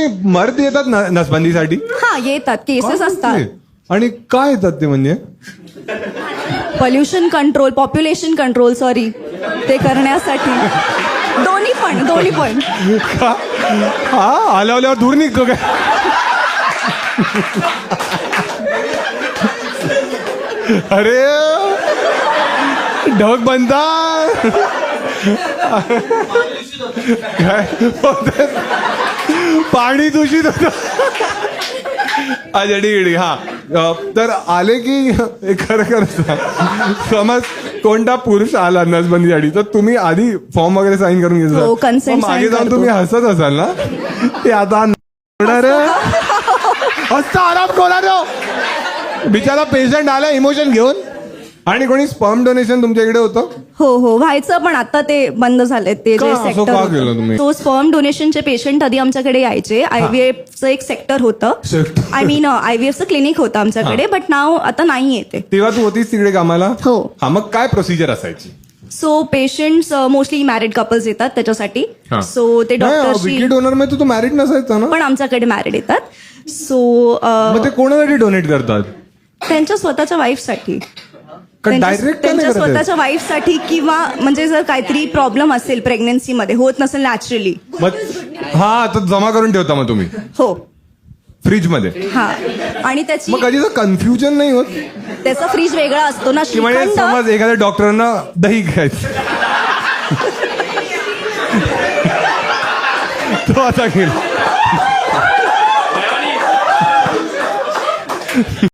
कोणी मर्द येतात नसबंदीसाठी? हा येतात, केसेस असतात. आणि काय येतात ते म्हणजे? Pollution control, population control, sorry, ते करण्यासाठी. दोन्ही पण. हा आल्यावर दूर निघतो काय? अरे ढग बनता काय पाणी दूषित होतं. अच्छा ठीक. हा तर आले की खरं समज कोणता पुरुष आला नसबंदीसाठी तर तुम्ही आधी फॉर्म वगैरे साईन करून हो, घेतला, consent मागे sign जाऊन करतो. तुम्ही हसत असाल ना ते आता हसता आराम कोणा बिचारा पेशंट आला इमोशन घेऊन. आणि कोणी स्पर्म डोनेशन तुमच्या इकडे होतं? हो व्हायचं, पण आता ते बंद झाले. ते का? जे असं सेक्टर का केलं तुम्ही? तो स्पर्म डोनेशनचे पेशंट आधी आमच्याकडे यायचे. IVFचं एक सेक्टर होतं. Sector. आय मीन IVFचं क्लिनिक होतं आमच्याकडे, बट नाव आता नाही येते. तेव्हा तू होतीस तिकडे कामाला? हो. हा, मग काय प्रोसिजर असायची? So patients mostly married couples येतात त्याच्यासाठी. हा. सो ते डॉक्टरशी, विकी डोनर मध्ये तू मॅरिड नसायचा ना? पण आमच्याकडे मॅरिड येतात. सो मग ते कोणासाठी डोनेट करतात? त्यांच्या स्वतःच्या वाईफसाठी, डायरेक्ट त्यांच्या स्वतःच्या वाईफसाठी, किंवा म्हणजे जर काहीतरी प्रॉब्लेम असेल प्रेग्नन्सीमध्ये, होत नसेल नॅचरली. मग हा तर जमा करून ठेवता मग तुम्ही हो. फ्रीज मध्ये? हा. आणि त्याची मग कधीच कन्फ्युजन नाही होत त्याचा फ्रीज वेगळा असतो ना, की म्हणजे श्रीखंड. समज एखाद्या डॉक्टरांना दही खायचं तो आता गेला